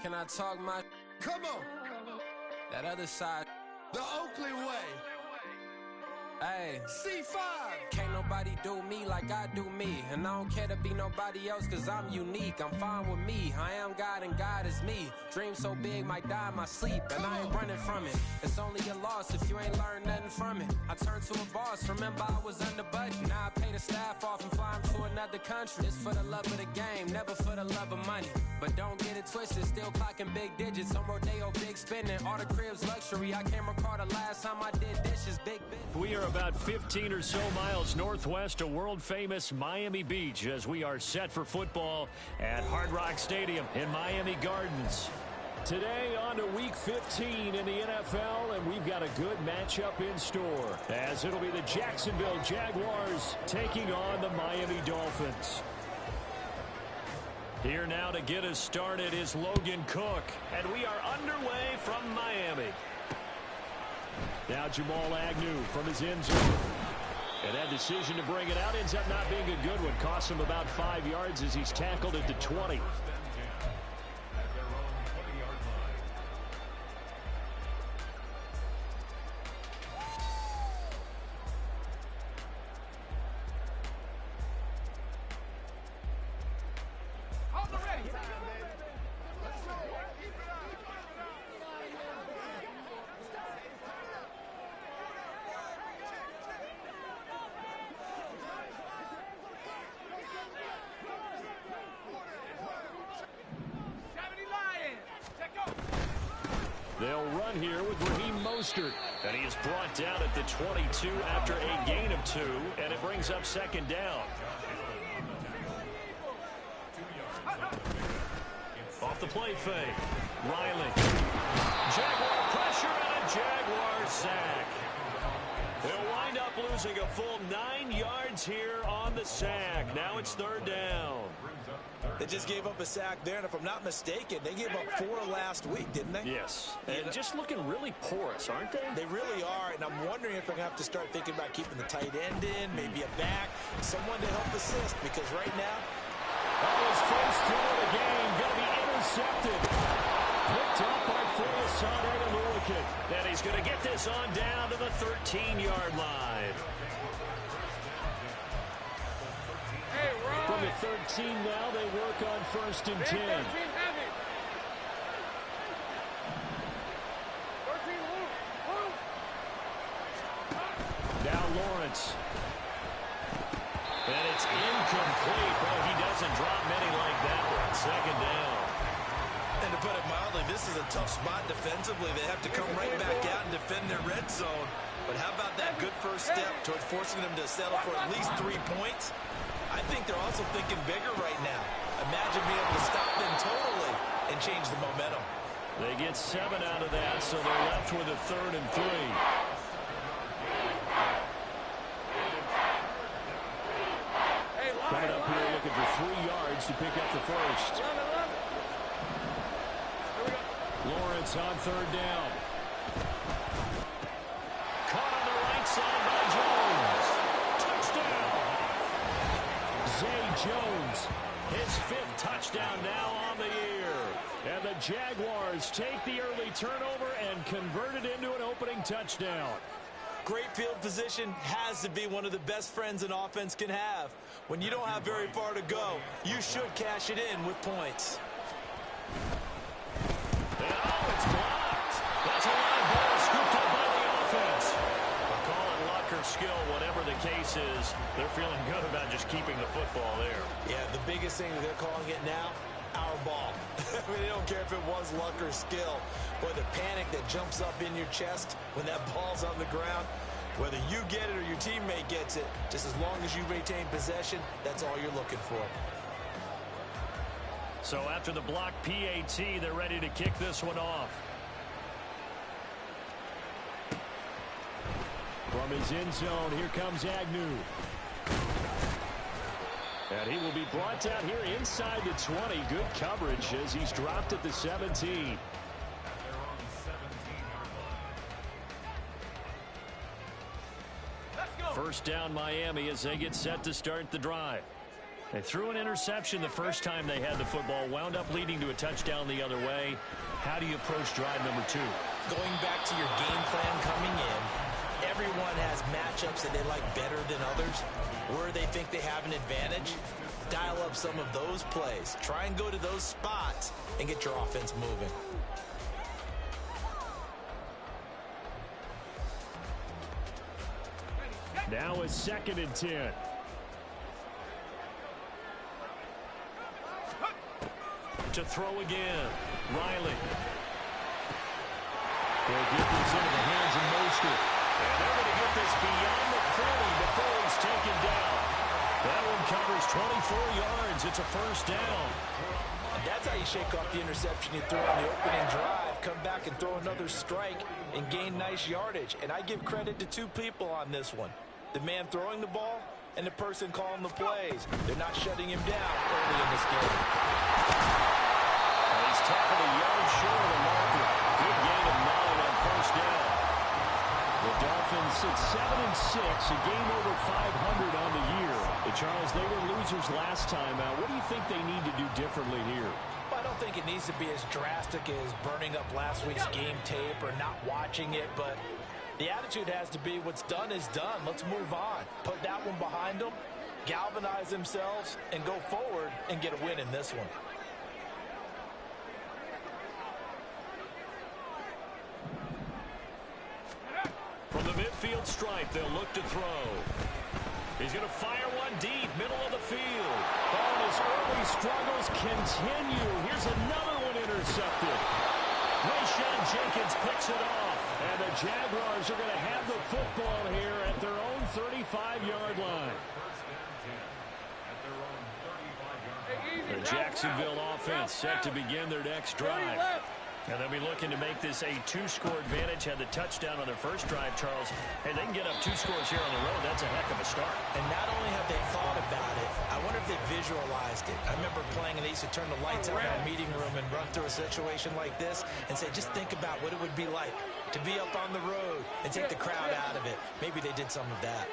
Can I talk my? Come on. That other side. The Oakland way. Hey. C5. Can't nobody do me like I do me. And I don't care to be nobody else cause I'm unique. I'm fine with me. I am God and God is me. Dream so big might die in my sleep. And I ain't running from it. It's only a loss if you ain't learned nothing from it. I turned to a boss. Remember I was under budget. Now I pay the staff off and fly them to another country. It's for the love of the game, never for the love of money. But don't get it twisted, still clocking big digits. On Rodeo, big spending. All the cribs luxury. I can't recall the last time I did dishes. Big business. We are about 15 or so miles northwest of world-famous Miami Beach as we are set for football at Hard Rock Stadium in Miami Gardens. Today on to Week 15 in the NFL, and we've got a good matchup in store as it'll be the Jacksonville Jaguars taking on the Miami Dolphins. Here now to get us started is Logan Cook, and we are underway from Miami. Now Jamal Agnew from his end zone. And that decision to bring it out ends up not being a good one. Costs him about 5 yards as he's tackled at the 20. They'll run here with Raheem Mostert. And he is brought down at the 22 after a gain of 2. And it brings up second down. Off the play fake. Riley. Jaguar pressure and a Jaguar sack. They'll wind up losing a full 9 yards here on the sack. Now it's third down. They just gave up a sack there, and if I'm not mistaken, they gave up 4 last week, didn't they? Yes, and just looking really porous, aren't they? They really are, and I'm wondering if they're going to have to start thinking about keeping the tight end in, maybe a back, someone to help assist, because right now... His first throw of the game going to be intercepted. Picked up by Foyesade to Lurican. And he's going to get this on down to the 13-yard line. From the 13 now, they work on 1st and 10. Now Lawrence. And it's incomplete. Well, he doesn't drop many like that one. Second down. And to put it mildly, this is a tough spot defensively. They have to come right back out and defend their red zone. But how about that good first step towards forcing them to settle for at least 3 points? I think they're also thinking bigger right now. Imagine being able to stop them totally and change the momentum. They get 7 out of that, so they're left with a 3rd and 3. Coming up here looking for 3 yards to pick up the first. Lawrence on 3rd down. Caught on the right side by Jones. Touchdown. Zay Jones, his 5th touchdown now on the year. And the Jaguars take the early turnover and convert it into an opening touchdown. Great field position has to be one of the best friends an offense can have. When you don't have very far to go, you should cash it in with points. And it's blocked. That's a line ball scooped up by the offense. We'll call it luck or skill, whatever the case is. They're feeling good about just keeping the football there. Yeah, the biggest thing that they're calling it now, our ball. I mean, they don't care if it was luck or skill. Boy, the panic that jumps up in your chest when that ball's on the ground, whether you get it or your teammate gets it, just as long as you maintain possession, that's all you're looking for. So after the block PAT, they're ready to kick this one off. From his end zone, here comes Agnew. And he will be brought down here inside the 20. Good coverage as he's dropped at the 17. First down Miami as they get set to start the drive. They threw an interception the first time they had the football, wound up leading to a touchdown the other way. How do you approach drive number 2? Going back to your game plan coming in, everyone has matchups that they like better than others. Where they think they have an advantage, dial up some of those plays. Try and go to those spots and get your offense moving. Now it's 2nd and 10. To throw again. Riley. They'll get this into the hands of Mostert. And they're going to get this beyond the 40 before he's taken down. That one covers 24 yards. It's a first down. And that's how you shake off the interception you threw on the opening drive. Come back and throw another strike and gain nice yardage. And I give credit to 2 people on this one. The man throwing the ball and the person calling the plays. They're not shutting him down early in this game. And he's tackled a yard short of the marker. Good gain of 9 on first down. The Dolphins sit 7-6, a game over 500 on the year. Charles, they were losers last time out. What do you think they need to do differently here? Well, I don't think it needs to be as drastic as burning up last week's game tape or not watching it, but the attitude has to be what's done is done. Let's move on. Put that one behind them, galvanize themselves, and go forward and get a win in this one. From the midfield stripe, they'll look to throw. He's going to fire one deep, middle of the field. Oh, and his early struggles continue. Here's another one intercepted. Rayshawn Jenkins picks it off. And the Jaguars are going to have the football here at their own 35-yard line. The Jacksonville offense set to begin their next drive. And they'll be looking to make this a 2-score advantage. Had the touchdown on their first drive, Charles. Hey, they can get up 2 scores here on the road. That's a heck of a start. And not only have they thought about it, I wonder if they visualized it. I remember playing, and they used to turn the lights out in our meeting room and run through a situation like this and say, just think about what it would be like to be up on the road and take the crowd out of it. Maybe they did some of that.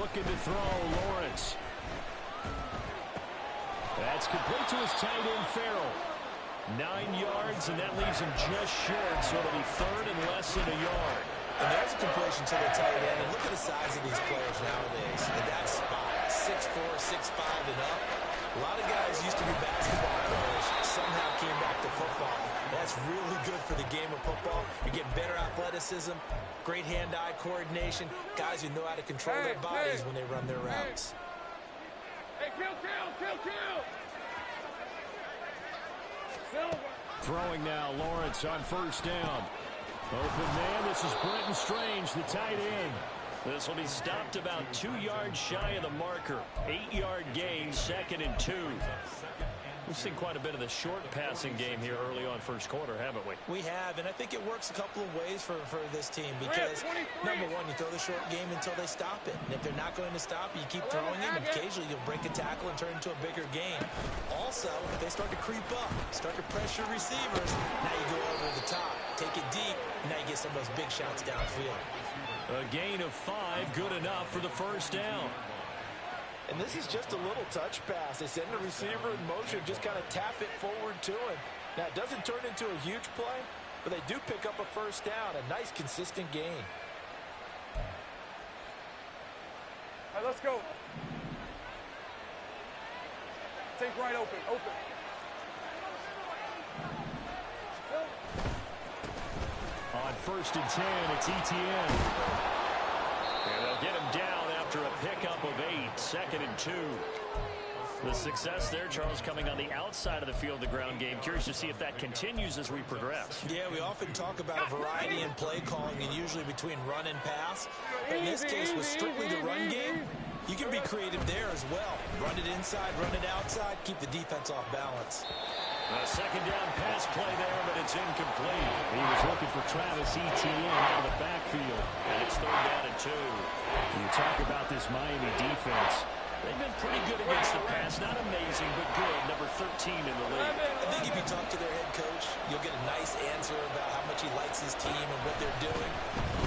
Looking to throw, Lawrence. That's complete to his tight end, Farrell. 9 yards, and that leaves him just short, so it'll be 3rd and less than a yard. And there's a completion to the tight end, and look at the size of these players nowadays. At that spot, 6'4", 6'5", and up. A lot of guys used to be basketball players, somehow came back to football. That's really good for the game of football. You're getting better athleticism, great hand-eye coordination, guys who know how to control their bodies when they run their routes. Hey, kill! Throwing now, Lawrence on first down. Open man, this is Brenton Strange, the tight end. This will be stopped about 2 yards shy of the marker. 8-yard gain, 2nd and 2. We've seen quite a bit of the short passing game here early on first quarter, haven't we? We have, and I think it works a couple of ways for this team because, number one, you throw the short game until they stop it. And if they're not going to stop it, you keep throwing it, and occasionally you'll break a tackle and turn into a bigger game. Also, if they start to creep up, start to pressure receivers, now you go over the top, take it deep, and now you get some of those big shots downfield. A gain of 5, good enough for the first down. And this is just a little touch pass. They send the receiver in motion, just kind of tap it forward to him. Now, it doesn't turn into a huge play, but they do pick up a first down, a nice, consistent gain. All right, let's go. Take right open. On 1st and 10, it's Etienne. And they'll get him down after a pickup of 8, 2nd and 2. The success there, Charles, coming on the outside of the field, the ground game. Curious to see if that continues as we progress. Yeah, we often talk about a variety in play calling and usually between run and pass. But in this case, with strictly the run game, you can be creative there as well. Run it inside, run it outside, keep the defense off balance. A 2nd down pass play there, but it's incomplete. He was looking for Travis Etienne out of the backfield, and it's 3rd down and 2. You talk about this Miami defense. They've been pretty good against the pass. Not amazing, but good. Number 13 in the league. I think if you talk to their head coach, you'll get a nice answer about how much he likes his team and what they're doing.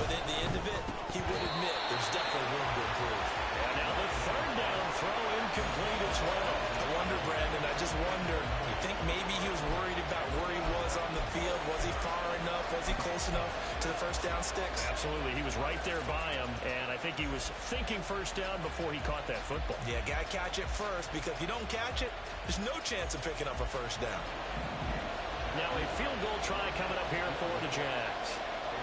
But at the end of it, he would admit there's definitely room to improve. And now the third down throw incomplete as well. I wonder, Brandon, I just wonder, you think maybe he was worried about where he was on the field? Was he far enough? Was he close enough to the first down sticks? Absolutely. He was right there by him, and I think he was thinking first down before he caught that football. Yeah, got to catch it first, because if you don't catch it, there's no chance of picking up a first down. Now a field goal try coming up here for the Jags.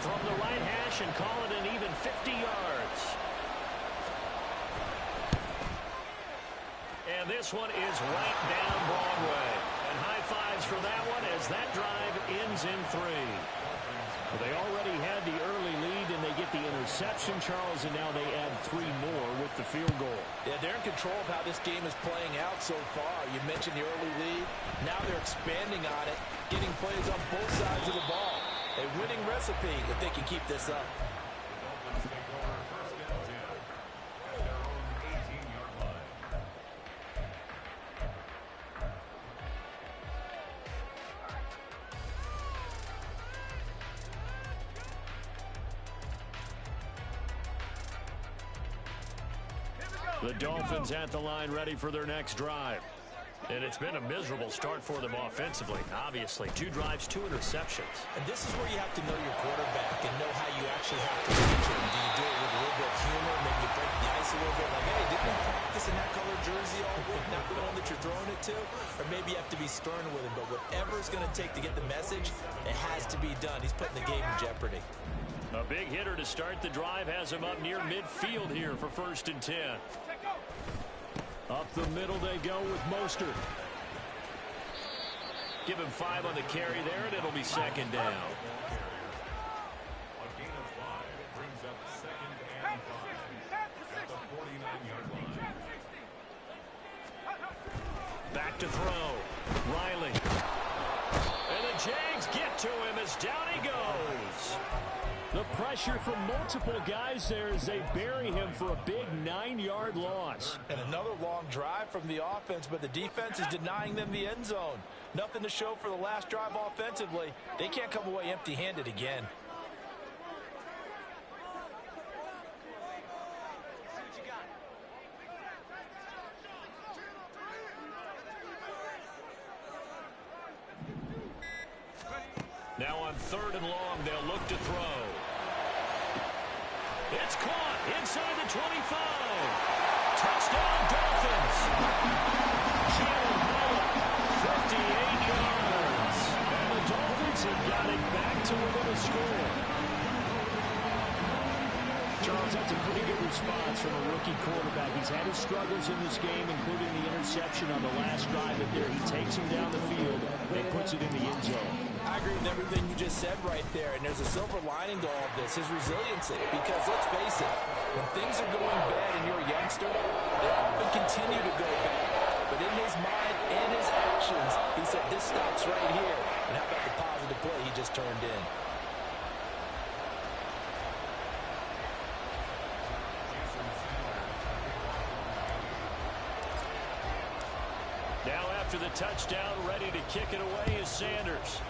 From the right hash and call it an even 50 yards. And this one is right down Broadway. And high fives for that one as that drive ends in 3. Well, they already had the early lead, and they get the interception, Charles, and now they add 3 more with the field goal. Yeah, they're in control of how this game is playing out so far. You mentioned the early lead. Now they're expanding on it, getting plays on both sides of the ball. A winning recipe if they can keep this up. The Dolphins at the line ready for their next drive. And it's been a miserable start for them offensively. Obviously, 2 drives, 2 interceptions. And this is where you have to know your quarterback and know how you actually have to reach him. Do you do it with a little bit of humor? Maybe you break the ice a little bit. Like, hey, didn't we practice in that color jersey all week? Not the one that you're throwing it to? Or maybe you have to be stern with him. But whatever it's going to take to get the message, it has to be done. He's putting the game in jeopardy. A big hitter to start the drive has him up near midfield here for 1st and 10. Up the middle they go with Mostert. Give him 5 on the carry there, and it'll be 2nd down. Back to throw. Riley. And the Jags get to him as down he goes. The pressure from multiple guys there as they bury him for a big 9-yard loss. And another long drive from the offense, but the defense is denying them the end zone. Nothing to show for the last drive offensively. They can't come away empty-handed again. Now on 3rd and long, they'll look to throw. It's caught inside the 25. Touchdown, Dolphins. Gm1, 58 yards. And the Dolphins have got it back to within a score. Charles, that's a pretty good response from a rookie quarterback. He's had his struggles in this game, including the interception on the last drive. But there, he takes him down the field and puts it in the end zone. I agree with everything you just said right there, and there's a silver lining to all of this, his resiliency, because let's face it, when things are going bad and you're a youngster, they often continue to go bad. But in his mind and his actions, he said, this stops right here. And how about the positive play he just turned in? Now after the touchdown, ready to kick it away is Sanders.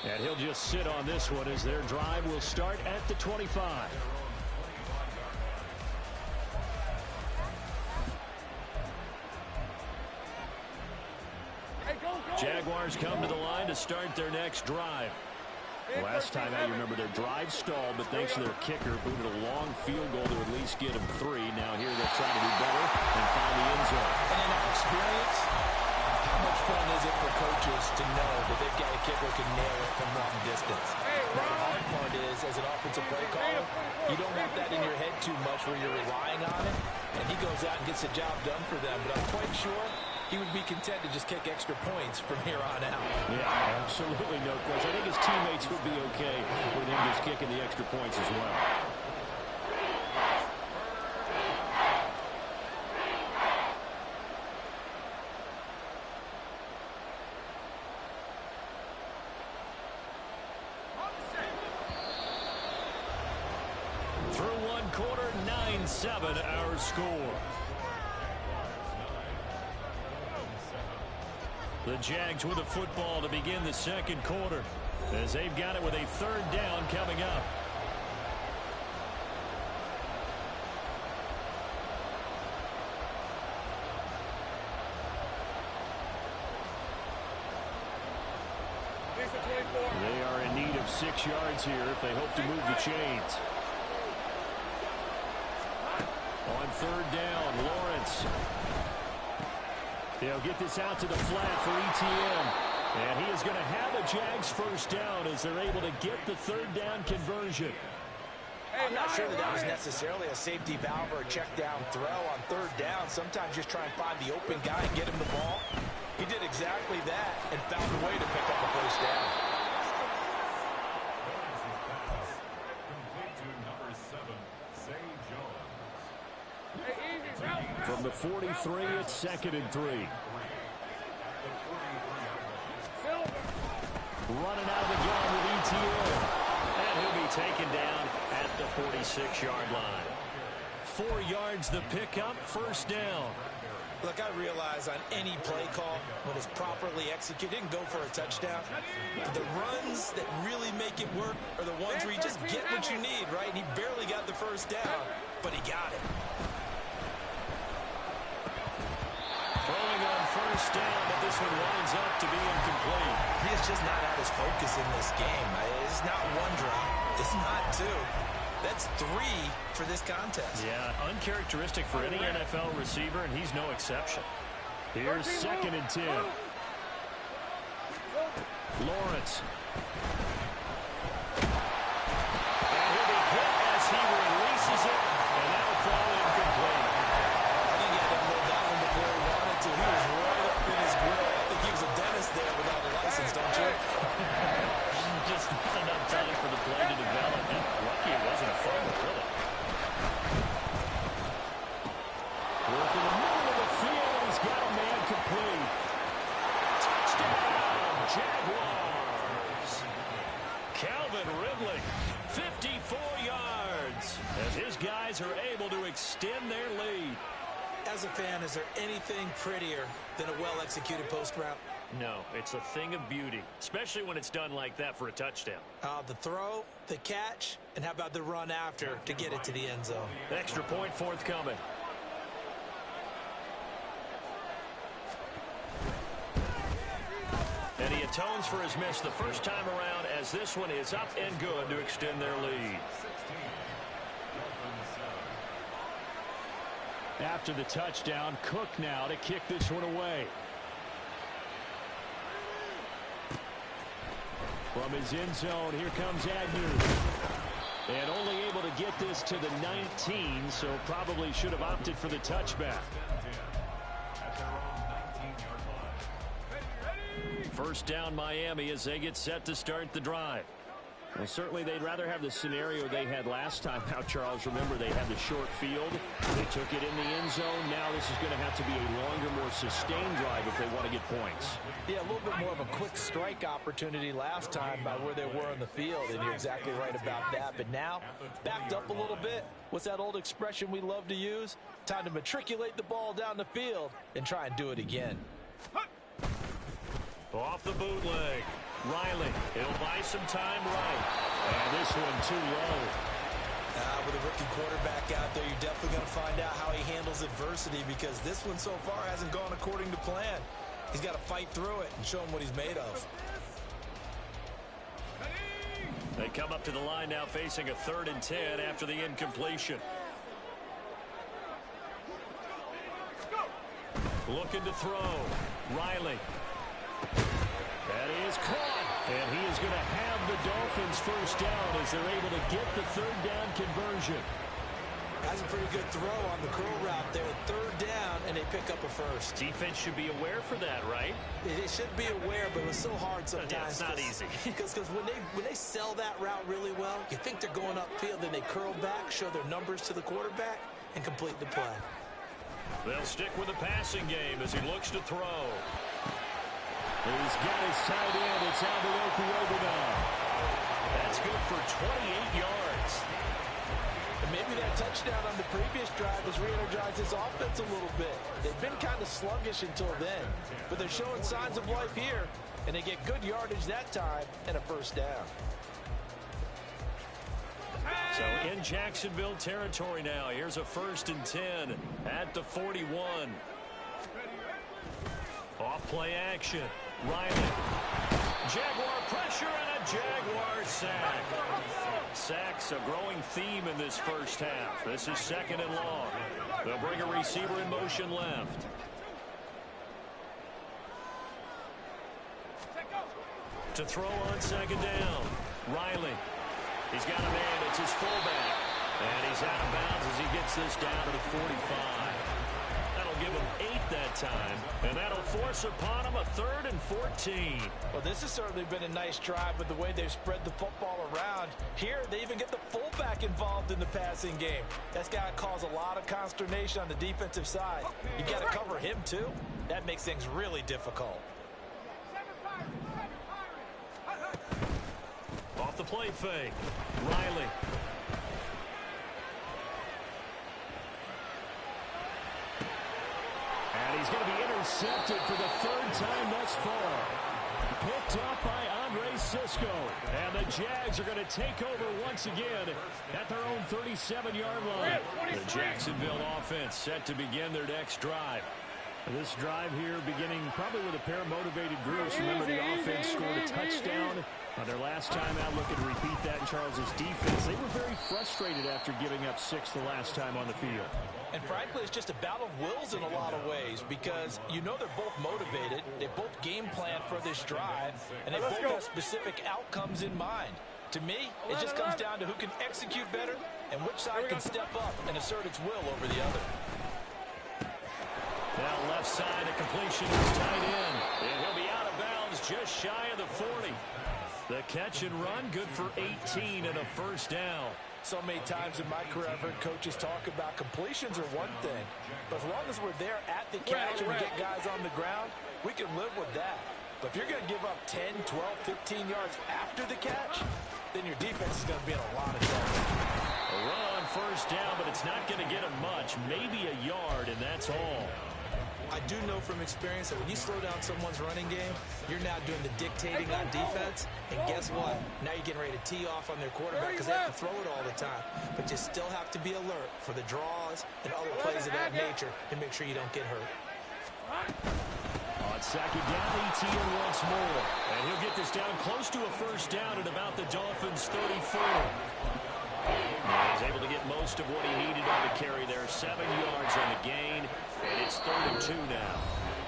And he'll just sit on this one as their drive will start at the 25. Jaguars come to the line to start their next drive. Last time out, you remember their drive stalled, but thanks to their kicker, booted a long field goal to at least get them 3. Now here they'll try to do better and find the end zone. And in our experience, how much fun is it for coaches to know that they've got a kicker who can nail it from long distance? Now, the hard part is, as an offensive play caller, you don't want that in your head too much where you're relying on it, and he goes out and gets the job done for them. But I'm quite sure he would be content to just kick extra points from here on out. Yeah, absolutely no question. I think his teammates would be okay with him just kicking the extra points as well. Through third quarter, 9-7 our score. The Jags with the football to begin the second quarter, as they've got it with a third down coming up. They are in need of 6 yards here if they hope to move the chains. On third down, Lawrence. They'll get this out to the flat for ETN. And he is going to have a Jags first down as they're able to get the third down conversion. I'm not sure that was necessarily a safety valve or a check down throw on third down. Sometimes just try and find the open guy and get him the ball. He did exactly that and found a way to pick up a first down. From the 43, it's 2nd and 3. Running out of the gun with ETN. And he'll be taken down at the 46-yard line. 4 yards the pickup, first down. Look, I realize on any play call, when it's properly executed, you can go for a touchdown. But the runs that really make it work are the ones where you just get what you need, right? And he barely got the first down, but he got it. Throwing on first down, but this one winds up to be incomplete. He is just not at his focus in this game. It's not one drop. It's not two. That's 3 for this contest. Yeah, uncharacteristic for any NFL receiver, and he's no exception. Here's 2nd and 10. Lawrence. And he'll be hit as he releases it, and that'll fall incomplete. I think he had to hold that one before he wanted to. He was right up in his grill. I think he was a dentist there without a license, don't you? Just not enough time for the play to develop. And lucky it wasn't a fumble, really. Work in the middle of the field. He's got a man complete. Touchdown, Jaguars. Calvin Ridley, 54 yards, as his guys are able to extend their lead. As a fan, is there anything prettier than a well-executed post route? No, it's a thing of beauty, especially when it's done like that for a touchdown. The throw, the catch, and how about the run after to get it to the end zone? Extra point forthcoming. And he atones for his miss the first time around, as this one is up and good to extend their lead. After the touchdown, Cook now to kick this one away. From his end zone, here comes Agnew. And only able to get this to the 19, so probably should have opted for the touchback. First down Miami as they get set to start the drive. Well, certainly they'd rather have the scenario they had last time out, Charles. Remember, they had the short field. They took it in the end zone. Now this is going to have to be a longer, more sustained drive if they want to get points. Yeah, a little bit more of a quick strike opportunity last time by where they were on the field, and you're exactly right about that. But now, backed up a little bit. What's that old expression we love to use? Time to matriculate the ball down the field and try and do it again. Off the bootleg. Riley, he'll buy some time right. And this one too low. With a rookie quarterback out there, you're definitely going to find out how he handles adversity, because this one so far hasn't gone according to plan. He's got to fight through it and show him what he's made of. They come up to the line now facing a 3rd and 10 after the incompletion. Looking to throw. Riley. That is caught. And he is going to have the Dolphins first down as they're able to get the 3rd down conversion. That's a pretty good throw on the curl route there. 3rd down, and they pick up a first. Defense should be aware for that, right? They should be aware, but it was so hard sometimes. Yeah, it's not easy. Because when they sell that route really well, you think they're going upfield, then they curl back, show their numbers to the quarterback, and complete the play. They'll stick with the passing game as he looks to throw. He's got his tight end. It's Alberto. That's good for 28 yards. And Maybe that touchdown on the previous drive has re-energized his offense a little bit. They've been kind of sluggish until then, but they're showing signs of life here, and they get good yardage that time and a first down. So in Jacksonville territory now, here's a 1st and 10 at the 41. Off play action. Riley. Jaguar pressure and a Jaguar sack. Sacks a growing theme in this first half. This is 2nd and long. They'll bring a receiver in motion left. To throw on 2nd down. Riley. He's got a man. It's his fullback. And he's out of bounds as he gets this down to the 45. That'll give him 8 that time. And that'll force upon him a 3rd and 14. Well, this has certainly been a nice drive with the way they've spread the football around. Here, they even get the fullback involved in the passing game. That's got to cause a lot of consternation on the defensive side. You got to cover him, too. That makes things really difficult. Off the play fake. Riley. And he's going to be intercepted for the 3rd time thus far. Picked up by Andre Sisco. And the Jags are going to take over once again at their own 37-yard line. The Jacksonville offense set to begin their next drive. This drive here beginning probably with a pair of motivated groups. Remember, the offense scored a touchdown on their last time out. Looking to repeat that in Charles's defense. They were very frustrated after giving up 6 the last time on the field. And frankly, it's just a battle of wills in a lot of ways because you know they're both motivated. They both game plan for this drive, and they both have specific outcomes in mind. To me, it just comes down to who can execute better and which side can step up and assert its will over the other. Now left side, a completion is tight end. And he'll be out of bounds just shy of the 40. The catch and run, good for 18 and a first down. So many times in my career, I've heard coaches talk about completions are one thing. But as long as we're there at the catch and we get guys on the ground, we can live with that. But if you're going to give up 10, 12, 15 yards after the catch, then your defense is going to be in a lot of trouble. A run on first down, but it's not going to get him much. Maybe a yard, and that's all. I do know from experience that when you slow down someone's running game, you're now doing the dictating on defense. And guess what? Now you're getting ready to tee off on their quarterback because they have to throw it all the time. But you still have to be alert for the draws and other plays of that nature to make sure you don't get hurt. On 2nd down, ETN once more. And he'll get this down close to a first down at about the Dolphins' 34. He's able to get most of what he needed on the carry there. 7 yards on the gain, and it's 3rd and 2 now.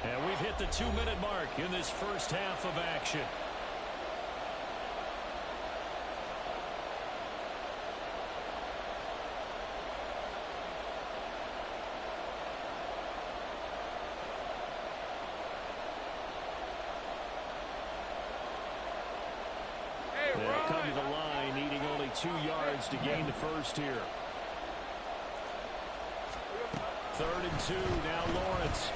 And we've hit the 2-minute mark in this first half of action. They'll come to the line, needing only 2 yards to gain the first here. 3rd and 2, now Lawrence.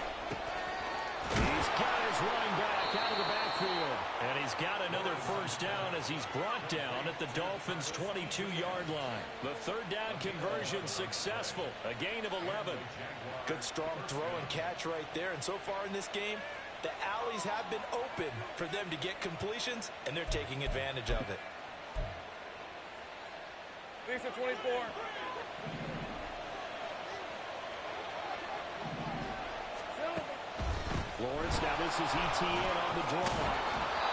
He's got his running back out of the backfield. And he's got another first down as he's brought down at the Dolphins' 22-yard line. The 3rd down conversion successful, a gain of 11. Good strong throw and catch right there. And so far in this game, the alleys have been open for them to get completions, and they're taking advantage of it. Lisa 24. Lawrence, now this is ETN on the draw.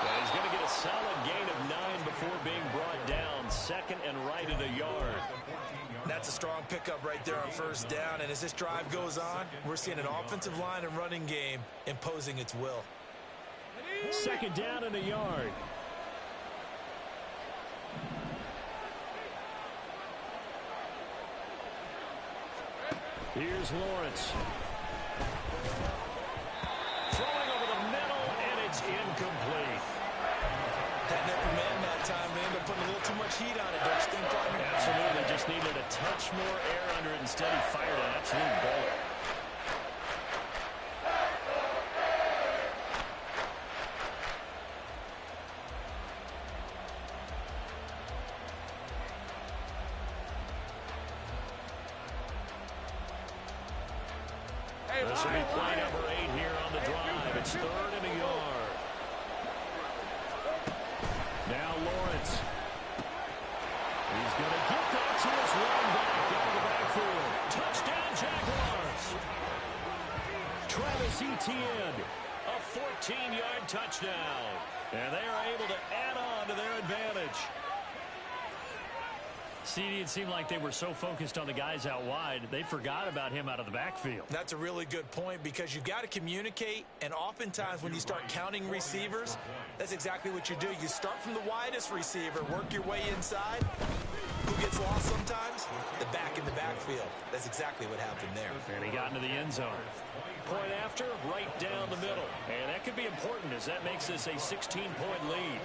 And he's going to get a solid gain of 9 before being brought down. 2nd and right at a yard. That's a strong pickup right there on first down. And as this drive goes on, we're seeing an offensive line and running game imposing its will. 2nd down and a yard. Here's Lawrence. Throwing over the middle, and it's incomplete. That never man that time, man. They're putting a little too much heat on it, don't you think, partner? Absolutely. Just needed a touch more air under it. Instead, he fired an absolute bullet. This will be play number 8 here on the drive. It's 3rd and a yard. Now Lawrence. He's going to get that to his run back out of the backfield. Touchdown, Jaguars. Travis Etienne, a 14-yard touchdown. And they are able to add on to their advantage. CD, it seemed like they were so focused on the guys out wide, they forgot about him out of the backfield. That's a really good point because you've got to communicate, and oftentimes when you start counting receivers, that's exactly what you do. You start from the widest receiver, work your way inside. Who gets lost sometimes? The back in the backfield. That's exactly what happened there. And he got into the end zone. Point after, right down the middle. And that could be important as that makes this a 16-point lead.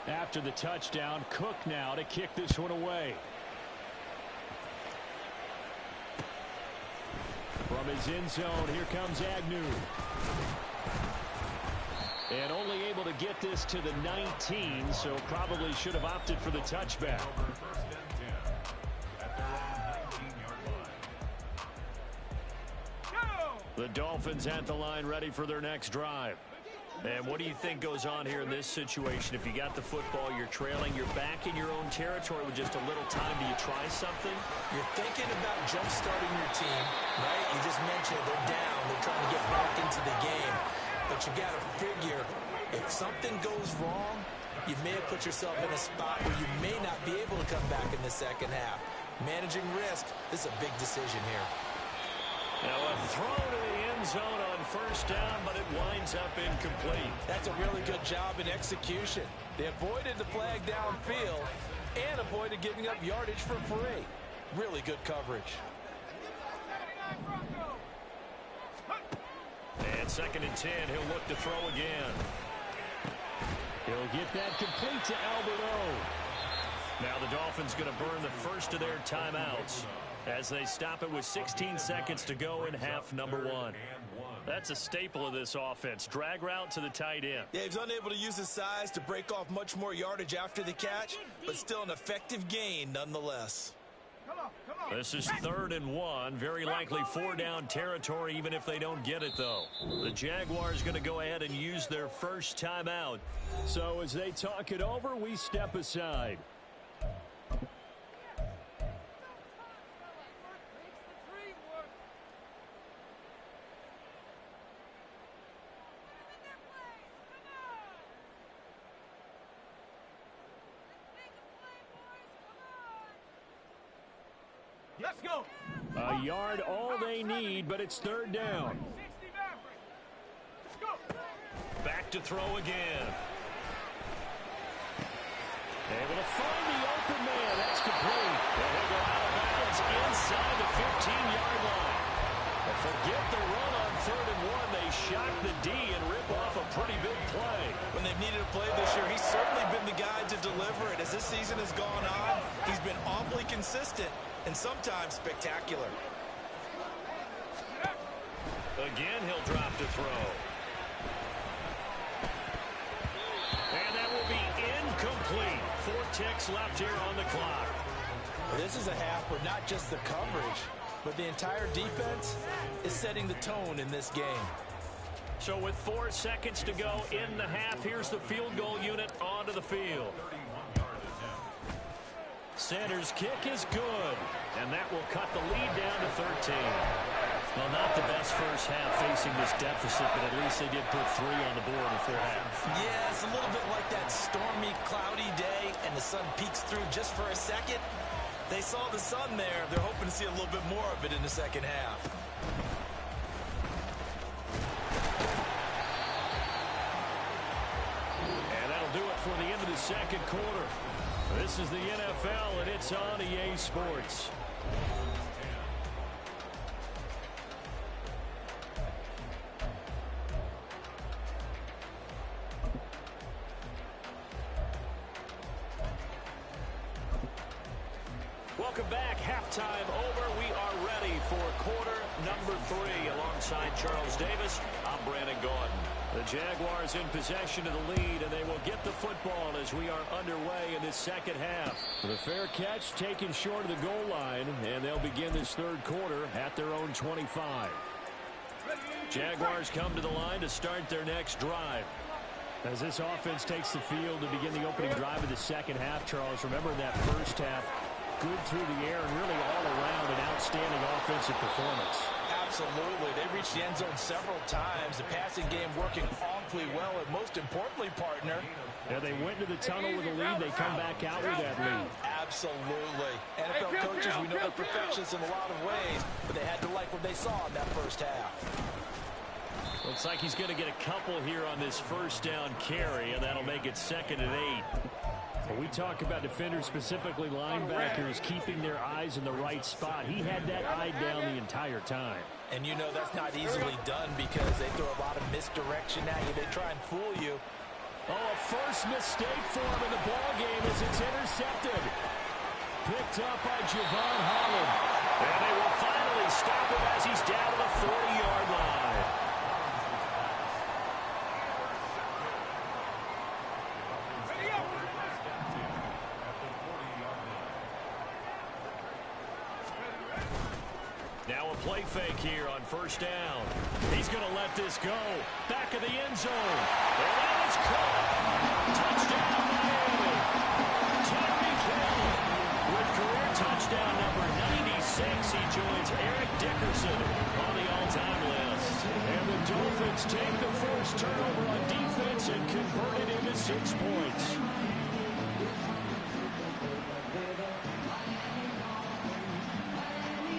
After the touchdown, Cook now to kick this one away. From his end zone, here comes Agnew. And only able to get this to the 19, so probably should have opted for the touchback. The Dolphins at the line ready for their next drive. And what do you think goes on here in this situation? If you got the football, you're trailing, you're back in your own territory with just a little time. Do you try something? You're thinking about jump-starting your team, right? You just mentioned they're down. They're trying to get back into the game. But you got to figure, if something goes wrong, you may have put yourself in a spot where you may not be able to come back in the second half. Managing risk, this is a big decision here. Now a throw to the end zone on first down, but it winds up incomplete. That's a really good job in execution. They avoided the flag downfield and avoided giving up yardage for free. Really good coverage. And 2nd and 10, he'll look to throw again. He'll get that complete to Albert O. Now the Dolphins going to burn the first of their timeouts as they stop it with 16 seconds to go in half number 1. That's a staple of this offense. Drag route to the tight end. Yeah, he's unable to use his size to break off much more yardage after the catch, but still an effective gain nonetheless. This is 3rd and 1. Very likely 4-down territory, even if they don't get it, though. The Jaguars going to go ahead and use their first timeout. So as they talk it over, we step aside. Let's go. A yard all they need, but it's 3rd down. Back to throw again. Able to find the open man. That's complete. And he'll go out of bounds inside the 15-yard line. But forget the run on 3rd and 1. They shock the D and rip off a pretty big play. When they've needed a play this year, he's certainly been the guy to deliver it. As this season has gone on, he's been awfully consistent and sometimes spectacular. Again, he'll drop to throw. And that will be incomplete. 4 ticks left here on the clock. This is a half where not just the coverage, but the entire defense is setting the tone in this game. So with 4 seconds to go in the half, here's the field goal unit onto the field. Sanders' kick is good, and that will cut the lead down to 13. Well, not the best first half facing this deficit, but at least they did put 3 on the board before half. Yeah, it's a little bit like that stormy, cloudy day, and the sun peeks through just for a second. They saw the sun there. They're hoping to see a little bit more of it in the second half. And that'll do it for the end of the second quarter. This is the NFL, and it's on EA Sports. Welcome back. Halftime over. We are ready for quarter number 3. Alongside Charles Davis, I'm Brandon Gaudin. The Jaguars in possession of the lead, and they will get the football as we are underway in this second half. The fair catch taken short of the goal line, and they'll begin this third quarter at their own 25. Jaguars come to the line to start their next drive. As this offense takes the field to begin the opening drive of the second half, Charles, remember in that first half, good through the air and really all around an outstanding offensive performance. Absolutely. They reached the end zone several times. The passing game working awfully well, and most importantly, partner, yeah, they went to the tunnel with a lead. They come back out with that lead. Absolutely. NFL coaches, we know they're perfectionists in a lot of ways, but they had to like what they saw in that first half. Looks like he's going to get a couple here on this first down carry, and that'll make it 2nd and 8. When we talk about defenders, specifically linebackers, keeping their eyes in the right spot, he had that eye down the entire time. And you know that's not easily done because they throw a lot of misdirection at you. They try and fool you. Oh, a first mistake for him in the ball game as it's intercepted. Picked up by Gm1. And they will finally stop him as he's down to the 40-yard line. Now a play fake here on first down. He's going to let this go. Back of the end zone. And that is caught. Touchdown, Miami. Tyreek Hill with career touchdown number 96. He joins Eric Dickerson on the all-time list. And the Dolphins take the first turnover on defense and convert it into 6 points.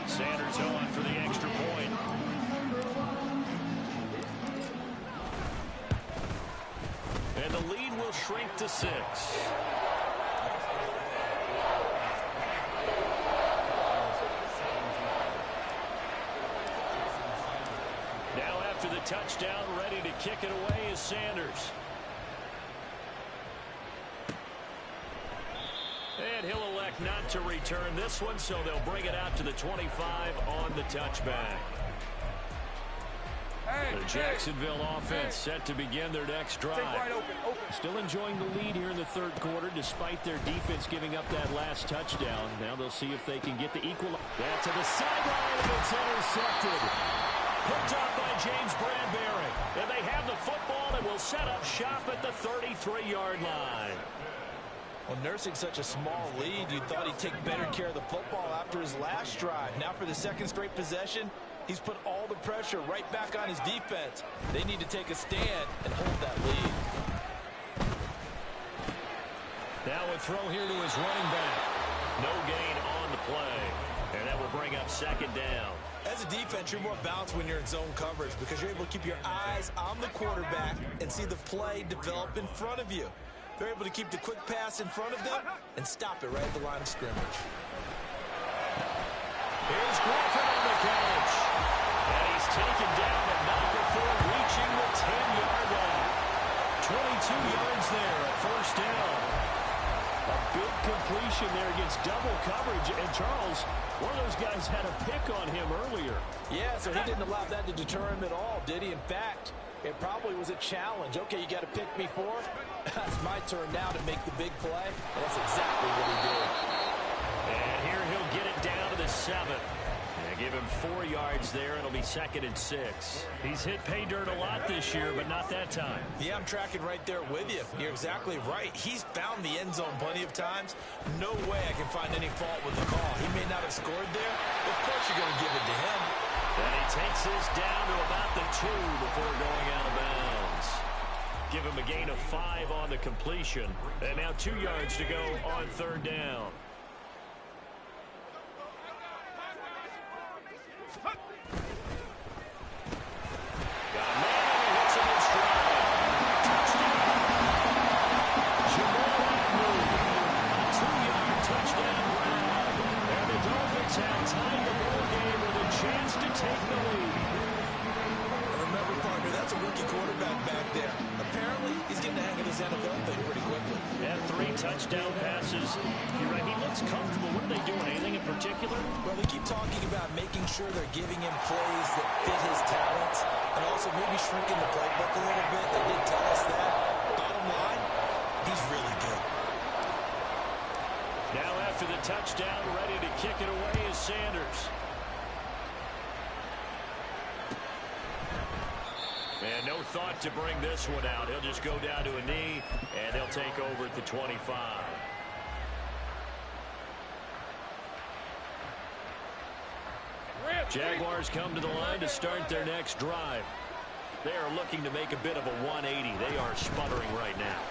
Sanders on for the extra point. And the lead will shrink to 6. Now after the touchdown, ready to kick it away is Sanders. And he'll elect not to return this one, so they'll bring it out to the 25 on the touchback. The Jacksonville offense set to begin their next drive. Still enjoying the lead here in the third quarter, despite their defense giving up that last touchdown. Now they'll see if they can get the equal. That to the sideline, and it's intercepted. Picked up by James Bradbury. And they have the football and will set up shop at the 33-yard line. Well, nursing such a small lead, you thought he'd take better care of the football after his last drive. Now for the second straight possession, he's put all the pressure right back on his defense. They need to take a stand and hold that lead. Now a throw here to his running back. No gain on the play. And that will bring up 2nd down. As a defense, you're more balanced when you're in zone coverage because you're able to keep your eyes on the quarterback and see the play develop in front of you. They're able to keep the quick pass in front of them and stop it right at the line of scrimmage. Here's Crawford on the catch. And he's taken down, but not before reaching the 10-yard line. 22 yards there, a first down. A big completion there against double coverage. And Charles, one of those guys had a pick on him earlier. Yeah, so he didn't allow that to deter him at all, did he? In fact, it probably was a challenge. Okay, you got to pick me for? It's my turn now to make the big play. And that's exactly what he did. And here he'll get it down to the 7. Give him 4 yards there. It'll be 2nd and 6. He's hit pay dirt a lot this year, but not that time. Yeah, I'm tracking right there with you. You're exactly right. He's found the end zone plenty of times. No way I can find any fault with the call. He may not have scored there. Of course you're going to give it to him. And he takes this down to about the 2 before going out of bounds. Give him a gain of 5 on the completion. And now 2 yards to go on 3rd down. 3 touchdown passes. You're right, he looks comfortable. What are they doing? Anything in particular? Well, they keep talking about making sure they're giving him plays that fit his talents and also maybe shrinking the playbook a little bit. They did tell us that. Bottom line, he's really good. Now after the touchdown, ready to kick it away is Sanders. And no thought to bring this one out. He'll just go down to a knee, and they'll take over at the 25. Jaguars come to the line to start their next drive. They are looking to make a bit of a 180. They are sputtering right now.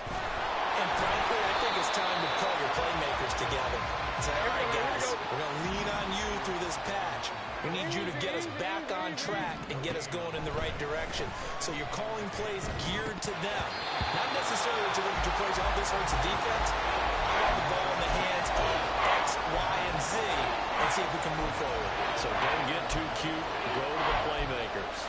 And frankly, I think it's time to pull your playmakers together. Say, all right, guys, we're going to lean on you through this patch. We need you to get us back on track and get us going in the right direction. So you're calling plays geared to them. Not necessarily that you're looking to plays, oh, this hurts the defense. Put the ball in the hands of X, Y, and Z and see if we can move forward. So don't get too cute. Go to the playmakers.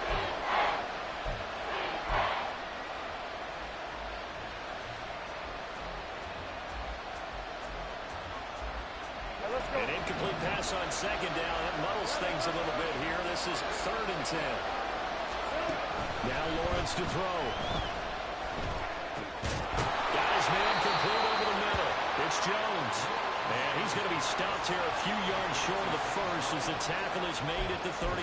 An incomplete pass on second down. That muddles things a little bit here. This is 3rd and 10. Now Lawrence to throw. Got his man complete over the middle. It's Jones. And he's going to be stopped here a few yards short of the first as the tackle is made at the 33.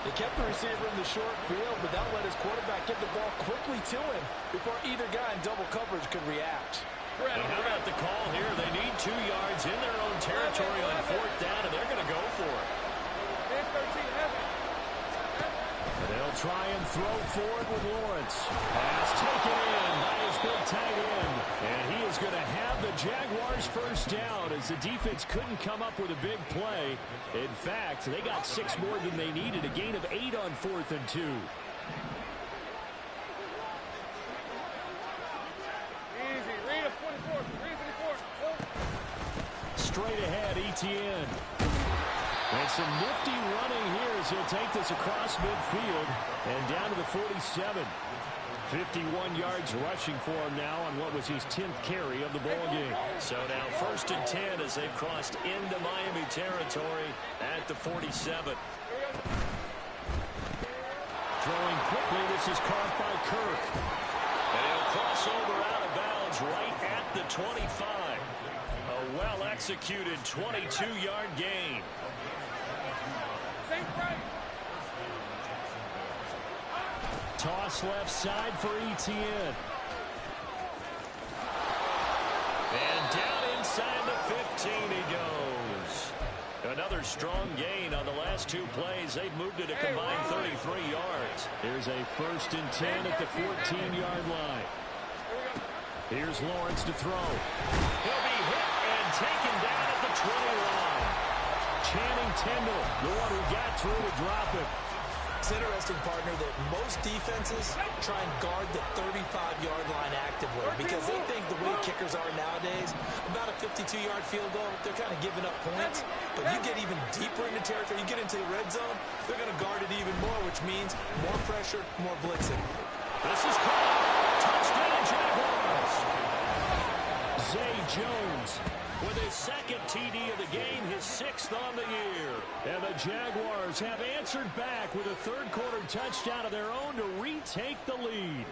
They kept the receiver in the short field, but that let his quarterback get the ball quickly to him before either guy in double coverage could react. And how about the call here? They need 2 yards in their own territory on 4th down, and they're going to go for it. And they'll try and throw forward with Lawrence. Pass taken in by his big tight end. And he is going to have the Jaguars first down as the defense couldn't come up with a big play. In fact, they got 6 more than they needed, a gain of 8 on 4th and 2. Straight ahead, Etienne. And some nifty running here as he'll take this across midfield and down to the 47. 51 yards rushing for him now on what was his 10th carry of the ball game. So now 1st and 10 as they've crossed into Miami territory at the 47. Throwing quickly, this is caught by Kirk. And he'll cross over out of bounds right at the 25. A well-executed 22-yard gain. Toss left side for Etienne. And down inside the 15 he goes. Another strong gain on the last 2 plays. They've moved it a combined 33 yards. Here's a 1st and 10 at the 14-yard line. Here's Lawrence to throw. He'll be hit and taken down at the 20 line. Channing Tindall, the one who got through to drop it. It's interesting, partner, that most defenses try and guard the 35-yard line actively because they think the way kickers are nowadays, about a 52-yard field goal, they're kind of giving up points. But you get even deeper into territory, you get into the red zone, they're going to guard it even more, which means more pressure, more blitzing. This is called touchdown Jaguars. Zay Jones with his 2nd TD of the game, his 6th on the year. And the Jaguars have answered back with a 3rd-quarter touchdown of their own to retake the lead.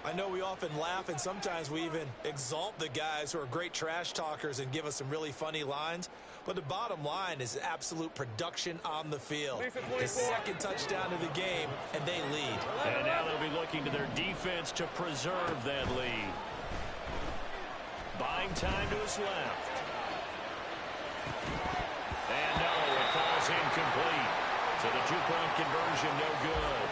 I know we often laugh and sometimes we even exalt the guys who are great trash talkers and give us some really funny lines. But the bottom line is absolute production on the field. His 2nd touchdown of the game, and they lead. And now they'll be looking to their defense to preserve that lead. Buying time to his left. And no, it falls incomplete. So the 2-point conversion no good.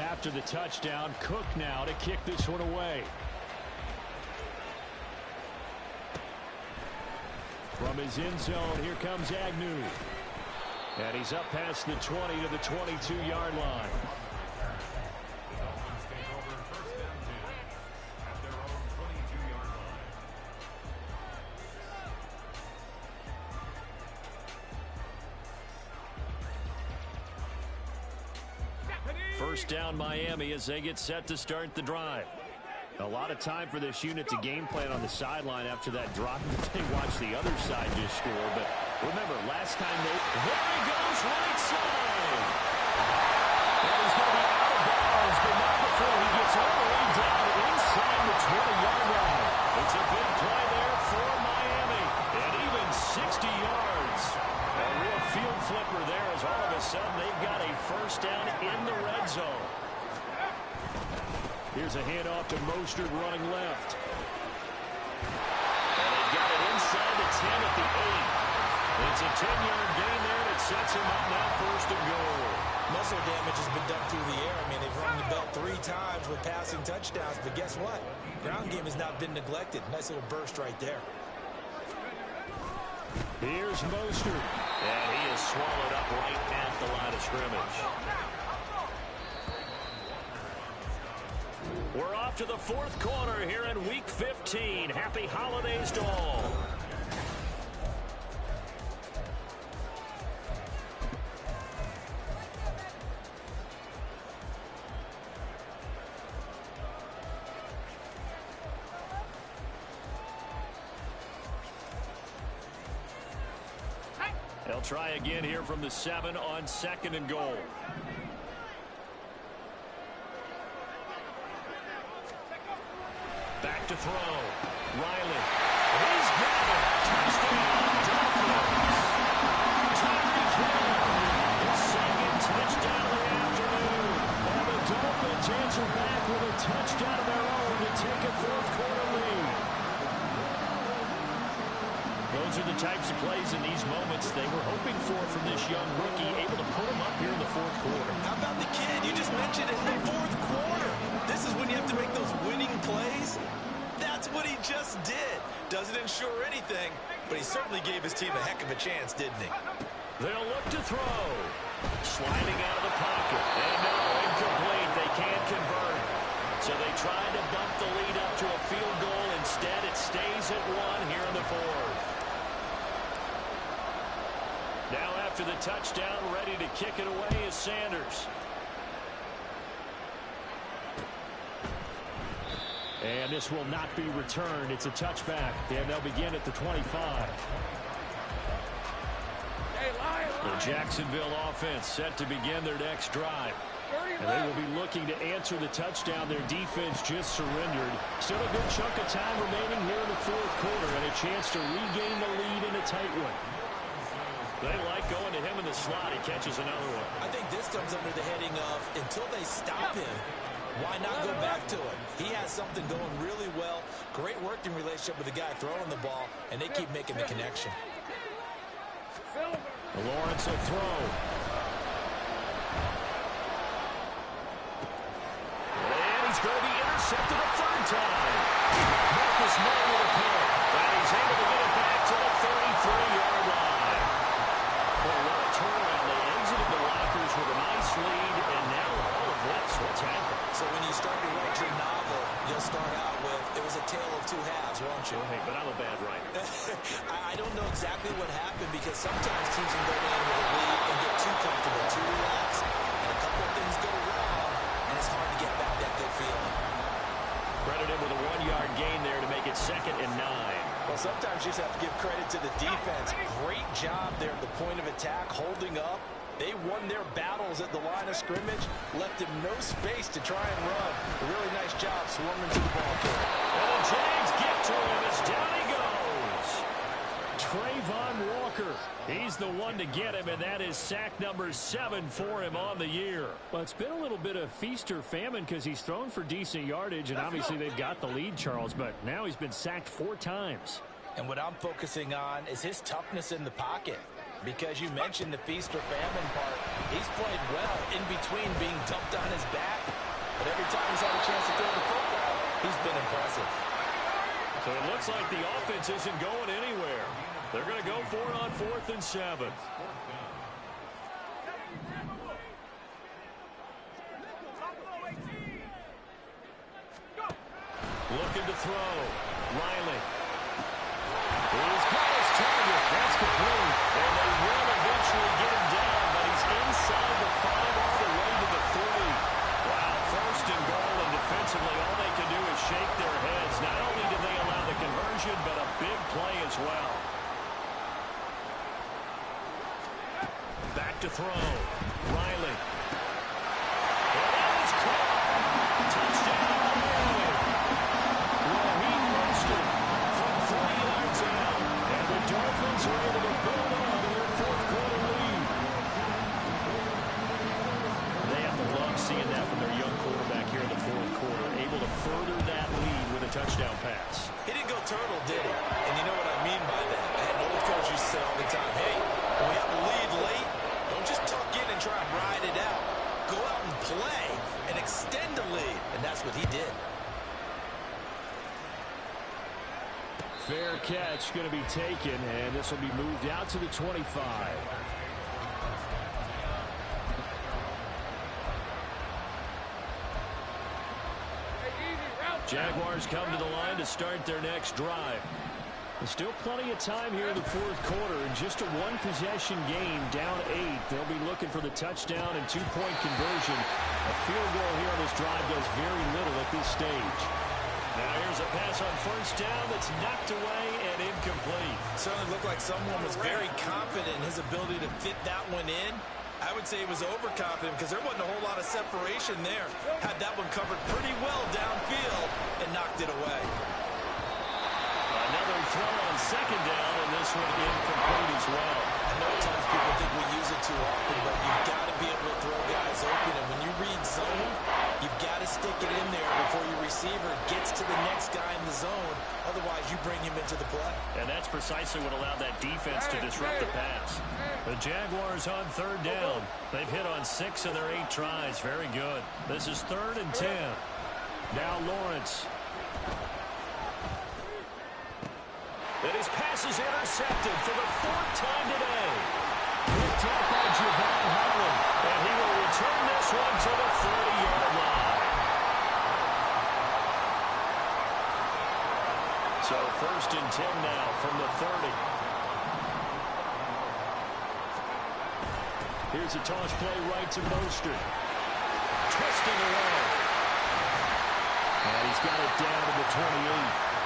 After the touchdown, Cook now to kick this one away. From his end zone, here comes Agnew. And he's up past the 20 to the 22-yard line. First down Miami as they get set to start the drive. A lot of time for this unit to game plan on the sideline after that drop. They watch the other side just score. But remember, last time they... There he goes, right side. And he's going to be out of bounds, but not before he gets all the way down inside the 20-yard line. It's a big play there for Miami. And even 60 yards. A real field flipper there as all of a sudden they've got a first down in the red zone. Here's a handoff to Mostert running left. And they've got it inside the 10 at the 8. It's a 10-yard gain there that sets him up now first and goal. Muscle damage has been done through the air. I mean, they've rung the bell 3 times with passing touchdowns, but guess what? Ground game has not been neglected. Nice little burst right there. Here's Mostert. And he is swallowed up right at the line of scrimmage. We're off to the fourth quarter here in Week 15. Happy holidays to all. They'll try again here from the 7 on 2nd and goal. Back to throw. Riley. He's got it. Touchdown, Dolphins. Tyreek Hill. His second touchdown of the afternoon. And the Dolphins answer back with a touchdown of their own to take a fourth quarter lead. Those are the types of plays in these moments they were hoping for from this young rookie, able to put him up here in the fourth quarter. How about the kid? You just mentioned it in the fourth quarter. This is when you have to make those winning plays. That's what he just did. Doesn't ensure anything, but he certainly gave his team a heck of a chance, didn't he? They'll look to throw. Sliding out of the pocket. And no, incomplete. They can't convert. So they tried to bump the lead up to a field goal. Instead, it stays at 1 here in the fourth. Now after the touchdown, ready to kick it away is Sanders. And this will not be returned. It's a touchback, and they'll begin at the 25. The Jacksonville offense set to begin their next drive. And they will be looking to answer the touchdown their defense just surrendered. Still a good chunk of time remaining here in the fourth quarter and a chance to regain the lead in a tight one. They like going to him in the slot. He catches another one. I think this comes under the heading of until they stop him, why not go back to him? He has something going really well. Great working relationship with the guy throwing the ball, and they keep making the connection. Lawrence will throw. And he's going to be intercepted a third time. Marcus Moore with a pick. And he's able to get it back to the 33-yard line. Well, what a turnaround. They exited the lockers with a nice lead, and now all of what's happened. So when you start to write your novel, you'll start out with, it was a tale of 2 halves, won't you? Hey, but I'm a bad writer. I don't know exactly what happened because sometimes teams can go in with a lead and get too comfortable, too relaxed, and a couple of things go wrong, and it's hard to get back that good feeling. Credited with a 1-yard gain there to make it 2nd and 9. Well, sometimes you just have to give credit to the defense. Great job there at the point of attack, holding up. They won their battles at the line of scrimmage, left him no space to try and run. A really nice job swarming to the ball carrier. And the Jags get to him as down he goes. Trayvon Walker. He's the one to get him, and that is sack number 7 for him on the year. Well, it's been a little bit of feast or famine because he's thrown for decent yardage, and obviously they've got the lead, Charles, but now he's been sacked 4 times. And what I'm focusing on is his toughness in the pocket. Because you mentioned the feast or famine part. He's played well in between being dumped on his back. But every time he's had a chance to throw the football, he's been impressive. So it looks like the offense isn't going anywhere. They're going to go for it on 4th and 7. Looking to throw. Riley. He's got his target. That's complete. And they will eventually get him down, but he's inside the 5 all the way to the 30. conversion, but a big play as well. Back to throw. Riley. And that is caught. Touchdown, Miami. Raheem Mostert from 3 yards out. And the Dolphins are able to build on to their fourth-quarter lead. They have to love seeing that from their young quarterback here in the fourth quarter, able to further that lead with a touchdown pass. He didn't go turtle, did he? And you know what I mean by that. I had an old coach used to say all the time, hey, when we have a lead late, don't just tuck in and try and ride it out. Go out and play and extend the lead. And that's what he did. Fair catch going to be taken, and this will be moved out to the 25. Jaguars come to the line to start their next drive. There's still plenty of time here in the fourth quarter. In just a one-possession game, down 8. They'll be looking for the touchdown and two-point conversion. A field goal here on this drive does very little at this stage. Now here's a pass on first down that's knocked away and incomplete. Certainly looked like someone was very confident in his ability to fit that one in. I would say he was overconfident because there wasn't a whole lot of separation there. Had that one covered pretty well downfield and knocked it away. Another throw on second down, and this one incomplete as well. I know at times people think we use it too often, but you've got to be able to throw guys open. And when you read zone, you've got to stick it in there before your receiver gets to the next guy in the zone. Otherwise, you bring him into the play. And that's precisely what allowed that defense to disrupt the pass. The Jaguars on third down. They've hit on 6 of their 8 tries. Very good. This is 3rd and 10. Now Lawrence. And his pass is intercepted for the 4th time today. Picked up by Javon Holland. And he will return this one to the 30-yard line. So 1st and 10 now from the 30. Here's a toss play right to Mostert. Twisting away. And he's got it down to the 28.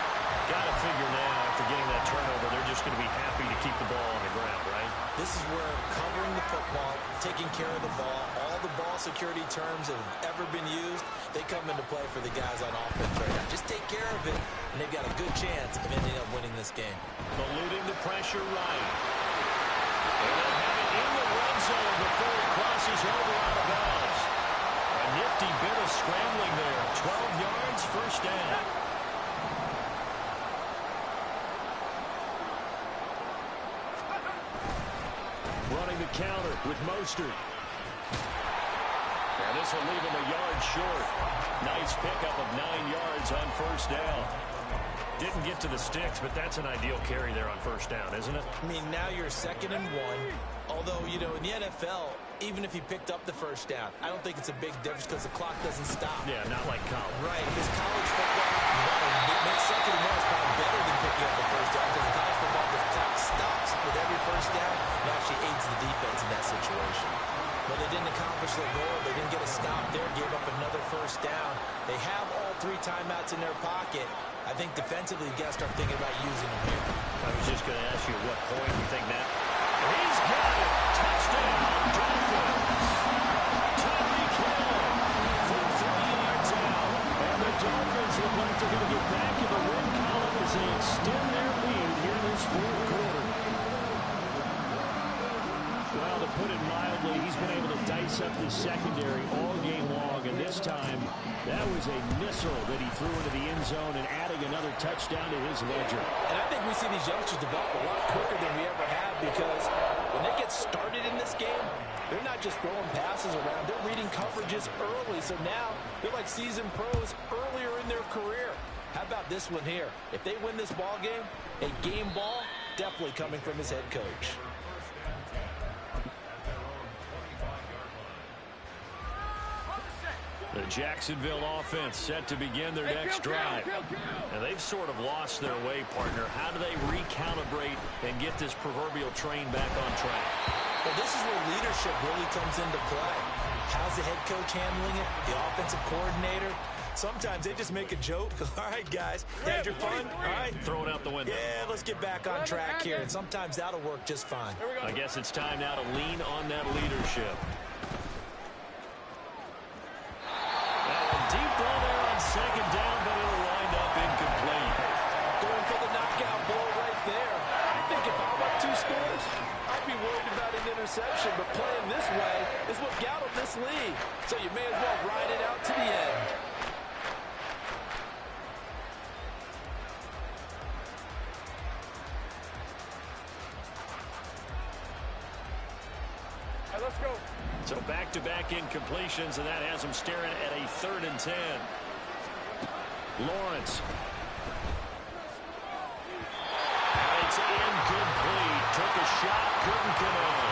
Got to figure now, after getting that turnover, they're just going to be happy to keep the ball on the ground, right? This is where covering the football, taking care of the ball, all the ball security terms that have ever been used, they come into play for the guys on offense right now. Just take care of it, and they've got a good chance of ending up winning this game. Eluding the pressure right. And they'll have it in the red zone before he crosses over out of bounds. A nifty bit of scrambling there. 12 yards, first down. Running the counter with Mostert. And this will leave him a yard short. Nice pickup of 9 yards on first down. Didn't get to the sticks, but that's an ideal carry there on first down, isn't it? I mean, now you're 2nd and 1. Although, you know, in the NFL, even if he picked up the first down, I don't think it's a big difference because the clock doesn't stop. Yeah, not like college. Right, because college football, makes 2nd and 1 is probably better than picking up the first down because in college football, the clock stops with every first down and actually aids the defense in that situation. But they didn't accomplish their goal. They didn't get a stop there, gave up another first down. They have all 3 timeouts in their pocket. I think defensively, you got to start thinking about using them here. I was just going to ask you at what point you think that. He's got it. Touchdown, Dolphins. Tyreek Hill from 3 yards out. And the Dolphins look like they're going to get back in the win column as they extend their lead here in this fourth quarter. Well, to put it mildly, he's been able to dice up the secondary all game long, and this time that was a missile that he threw into the end zone and adding another touchdown to his ledger. And I think we see these youngsters develop a lot quicker than we ever have because when they get started in this game, they're not just throwing passes around. They're reading coverages early, so now they're like seasoned pros earlier in their career. How about this one here? If they win this ball game, a game ball definitely coming from his head coach. The Jacksonville offense set to begin their next drive. And they've sort of lost their way, partner. How do they recalibrate and get this proverbial train back on track? Well, this is where leadership really comes into play. How's the head coach handling it? The offensive coordinator? Sometimes they just make a joke. All right, guys, had your fun? All right. Throw it out the window. Yeah, let's get back on track here, and sometimes that'll work just fine. I guess it's time now to lean on that leadership. Deep ball there on second down, but it'll wind up incomplete. Going for the knockout blow right there. I think if I'm up 2 scores, I'd be worried about an interception, but playing this way is what got them this lead. So you may as well ride it out to the end. All right, let's go. So back-to-back incompletions, and that has him staring at a 3rd and 10. Lawrence. It's incomplete. Took a shot, couldn't connect.